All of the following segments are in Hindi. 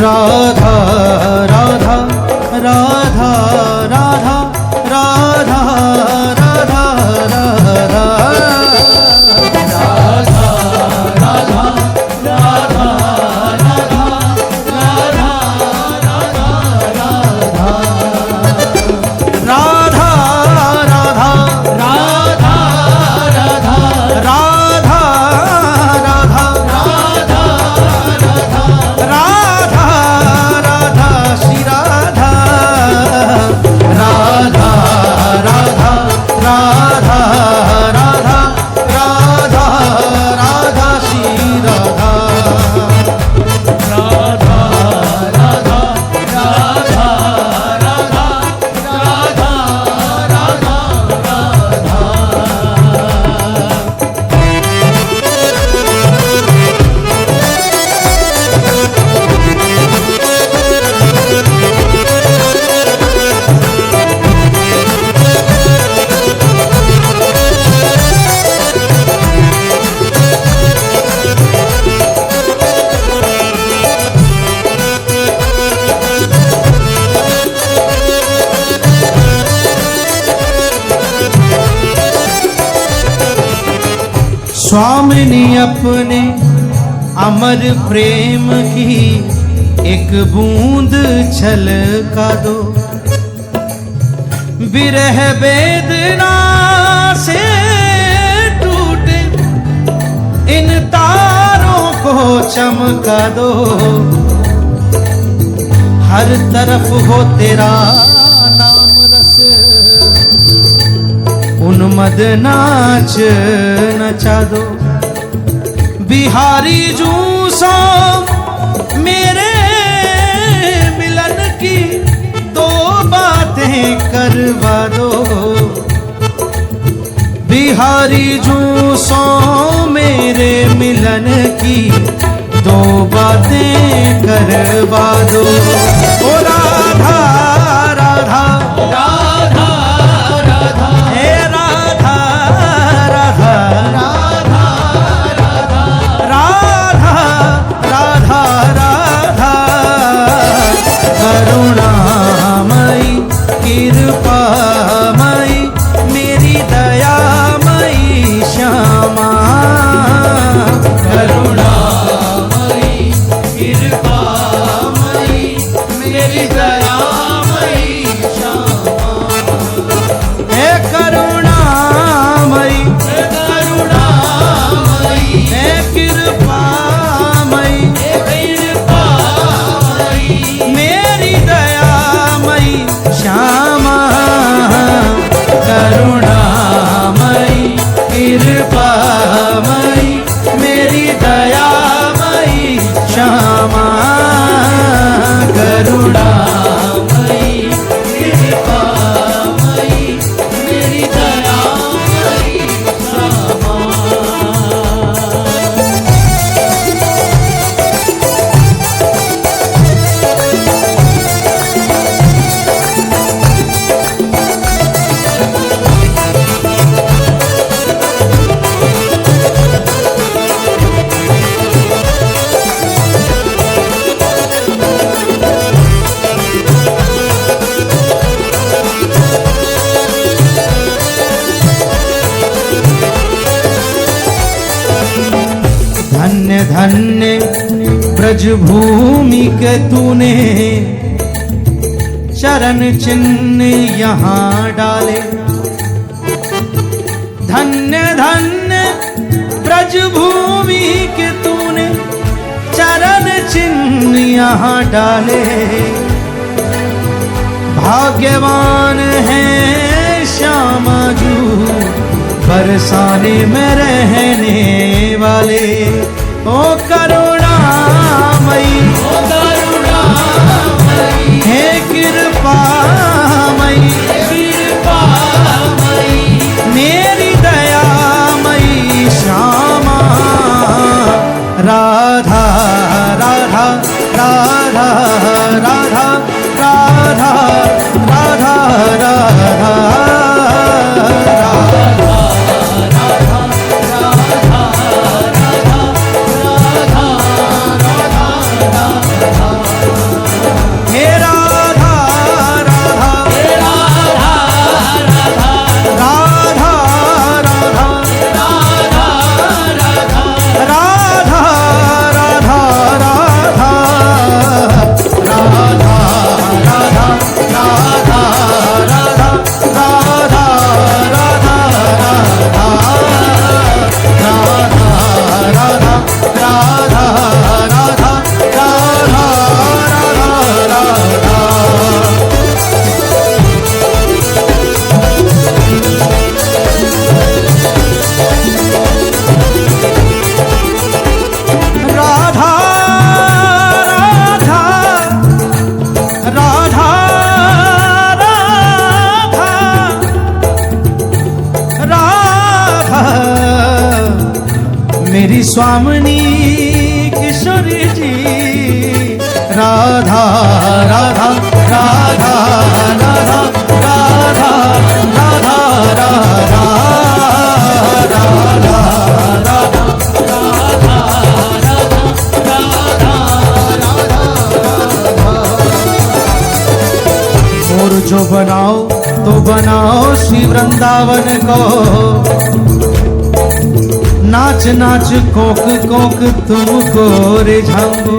राधा राधा राधा राधा राधा राधा राधा स्वामिनी अपने अमर प्रेम की एक बूंद छलका दो, विरह वेदना से टूटे इन तारों को चमका दो। हर तरफ हो तेरा नाम रस, उन्मद नाच नचा दो। बिहारी जूसो मेरे मिलन की दो बातें करवा दो। बिहारी जूसो मेरे मिलन की दो बातें करवा दो। ओ राधा राधा राधा राधा हे राधा राधा राधा राधा राधा राधा करुणामयी कृपामयी मेरी दयामयी श्यामा। करुणामयी कृपामयी मेरी दयामयी श्यामा। हे करुणामयी करुणामयी हे कृपामयी कृपामयी मेरी दयामयी श्यामा। करुणामयी कृपामयी मेरी दयामयी श्यामा। करुणामयी कृपामयी मेरी दयामयी श्यामा। धन्य धन्य ब्रजभूमि के तूने चरण चिन्ह यहाँ डाले। धन्य धन्य ब्रजभूमि के तूने चरण चिन्ह यहाँ डाले। भाग्यवान है श्यामा जू बरसाने में रहने वाले। ओ करुणामयी हे कृपामयी कृपामयी मेरी दयामयी श्यामा। राधा राधा राधा राधा राधा राधा राधा स्वामिनी किशोरी जी। राधा राधा राधा राधा राधा राधा राधा और जो बनाओ तो बनाओ श्री वृंदावन को। नाच नाच कोक कोक तुमको रिझाऊं।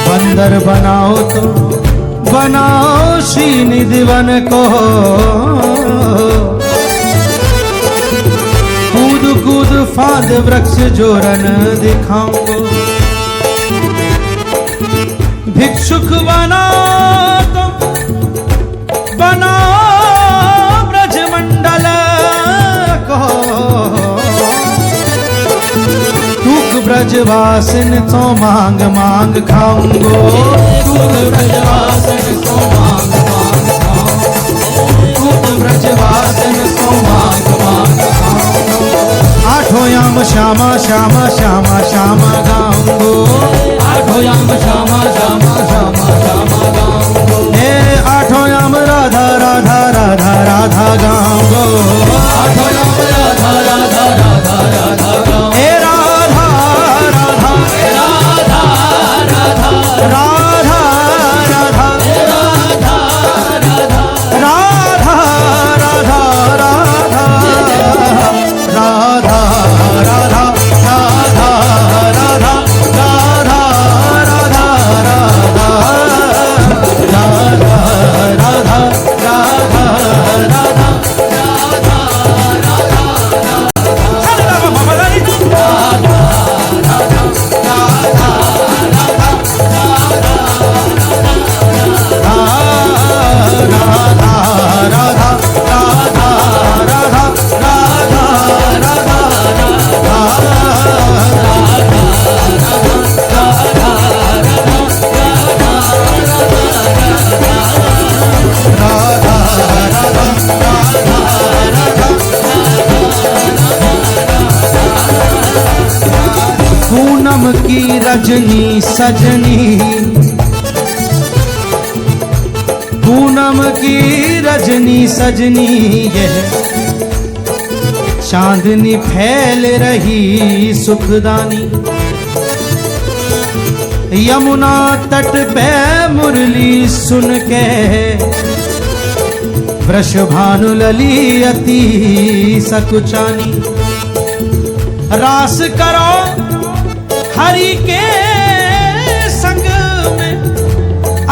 बंदर बनाओ तो बनाओ श्री निधिवन को। कूद कूद फांद वृक्ष जोरन दिखाऊंगो। भिक्षुक बनाओ तो बनाओ ब्रजमंडल को। टूक ब्रजवासिन तो मांग मांग खाऊंगो। टूक ब्रजवासिन तो मांग मांग खाऊंगो। टूक ब्रजवासिन तो मांग मांग खाऊंगो। आठों याम श्यामा श्यामा श्यामा श्यामा गाऊंगो। आठों याम श्यामा श्यामा श्यामा श्यामा गाऊंगो। हे आठों याम राधा राधा राधा राधा गाऊंगो। आठों याम राधा राधा राधा राधा गाऊंगो। हे राधा राधा राधा राधा राधा राधा राधा राधा राधा राधा राधा राधा राधा राधा राधा की रजनी सजनी। पूनम की रजनी सजनी यह चांदनी फैल रही सुखदानी। यमुना तट पे मुरली सुन के वृषभानु लली अति सकुचानी। रास करो हरि के संग में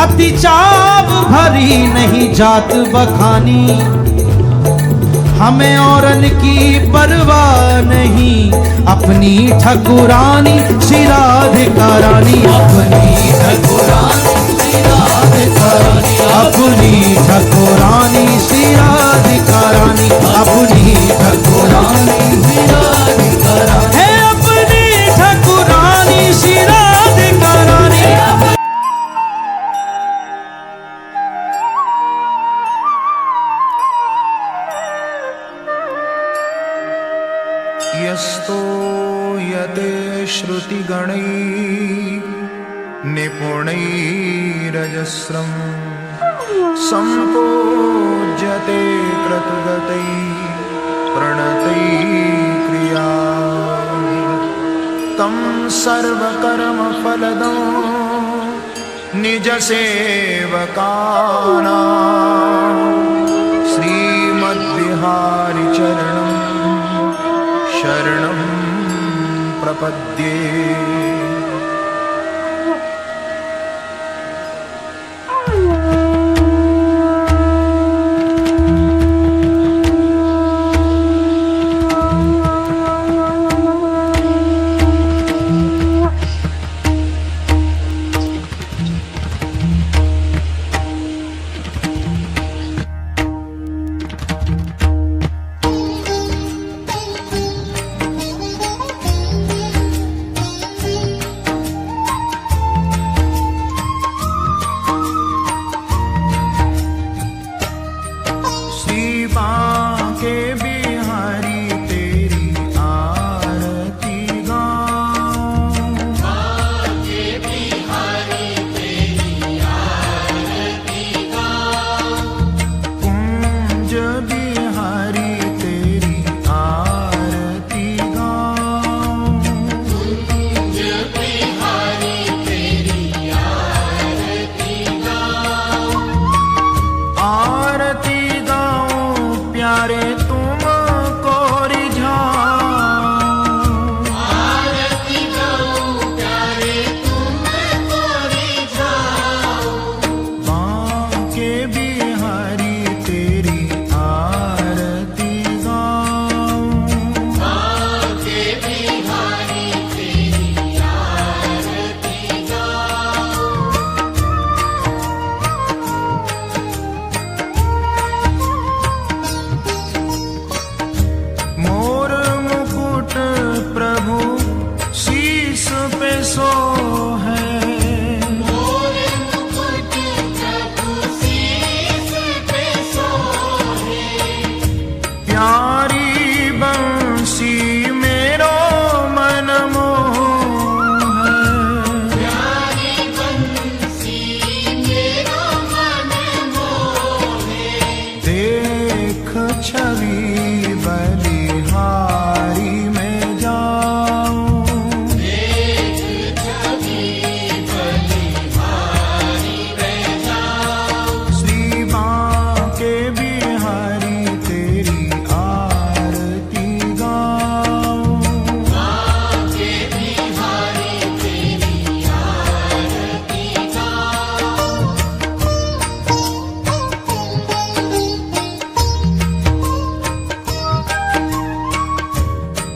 अति चाव भरी नहीं जात बखानी। हमें औरन की परवाह नहीं अपनी ठकुरानी श्री राधिका रानी। अपनी ठकुरानी श्री राधिका रानी। अपनी ठकुरानी श्री राधिका रानी। अपनी ठकुरानी श्री राधिका रानी। है अपनी ठकुरानी श्री राधिका रानी। यस्तो यते श्रुतिगणैः निपुणैरजस्रं सम्पूज्यते क्रतुगतैः प्रणतैः क्रिया। तं सर्वकर्मफलदं निजसेवकानां श्रीमद्बिहारी चरणं शरणं प्रपद्ये।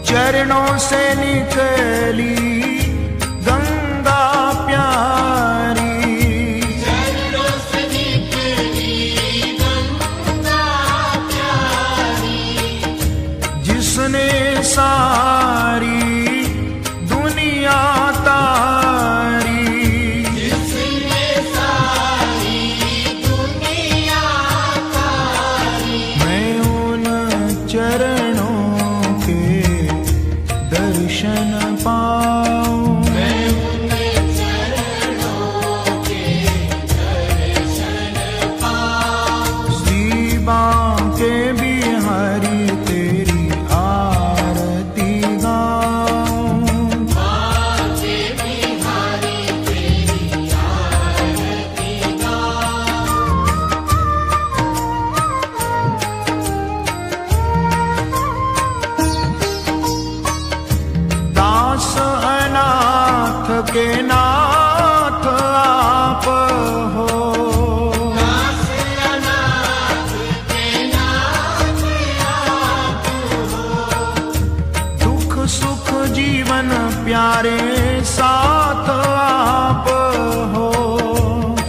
चरणों से निकली गंगा प्यारी, चरणों से निकली गंगा प्यारी, जिसने सारी दुनिया तारी, जिसने सारी दुनिया तारी। मैं उन चरणों के दर्शन पाऊं, मैं उनके चरणों के दर्शन पाऊं। श्री बांके बिहारी तेरी आरती गाऊं, बांके बिहारी तेरी आरती गाऊं। दास अनाथ के नाथ आप हो, दास अनाथ के नाथ आप हो। दुख सुख जीवन प्यारे साथ आप हो,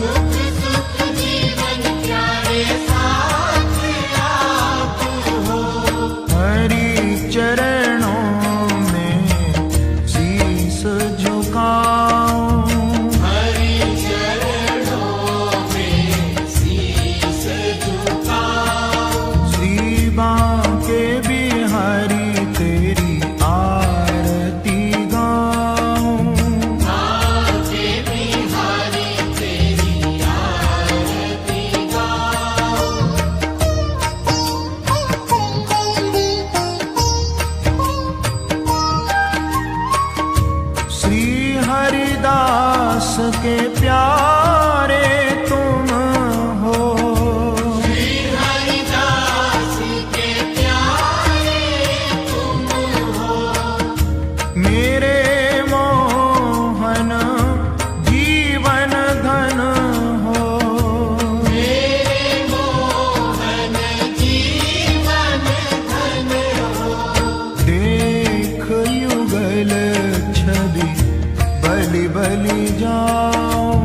दुख सुख जीवन प्यारे साथ आप हो। हरि चरणों में शीस झुकाऊं, हरि चरणों में शीस झुकाऊं। श्री बांके बिहारी तेरी आरती गाऊं, बांके बिहारी तेरी आरती गाऊं। श्री हरिदास के प्यारे तुम हो, श्री हरिदास के प्यारे तुम हो। मेरे मोहन जीवन धन हो, मेरे मोहन जीवन धन हो। देख युगल छवि बलि बलि जाऊं,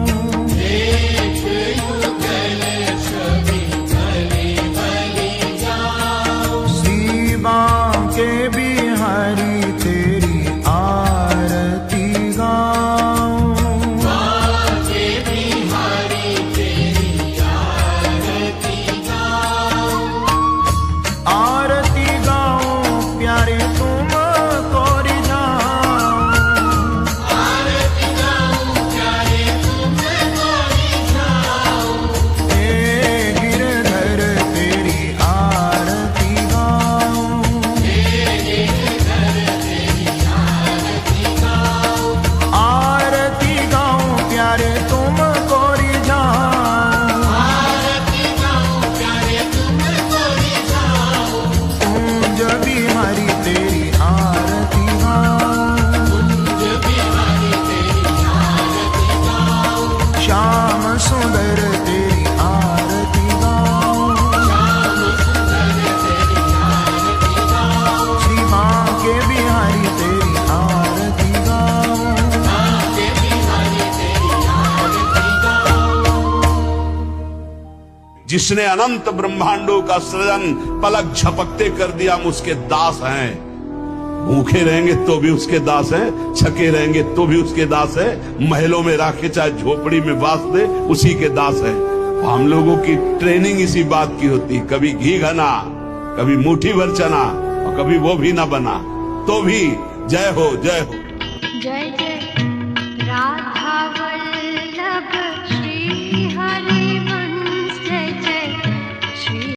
देख युगल छवि बलि बलि जाऊं। श्री बांके बिहारी तेरी आरती गाऊं, बांके बिहारी तेरी आरती गाऊं। आरती गाऊं प्यारे तुम को रिझाऊं, आरती गाऊं प्यारे तुमको रिझाऊं। हे गिरधर तेरी आरती गाऊं, आरती गाऊं प्यारे तुम को रिझाऊं, आरती गाऊं प्यारे तुमको रिझाऊं। कुंज बिहारी तेरी आरती गाऊं, कुंज बिहारी तेरी आरती गाऊं। श्याम सुंदर तेरी आरती गाऊं, श्याम सुंदर तेरी आरती गाऊं। श्री बांके बिहारी तेरी आरती गाऊं, बांके बिहारी तेरी आरती गाऊं। जिसने अनंत ब्रह्मांडों का सृजन पलक झपकते कर दिया, हम उसके दास हैं। भूखे रहेंगे तो भी उसके दास हैं, छके रहेंगे तो भी उसके दास हैं, महलों में राखे चाहे झोपड़ी में वास दे उसी के दास हैं। हम लोगों की ट्रेनिंग इसी बात की होती, कभी घी घना, कभी मुट्ठी भर चना और कभी वो भी ना बना, तो भी जय हो जय हो। जय जय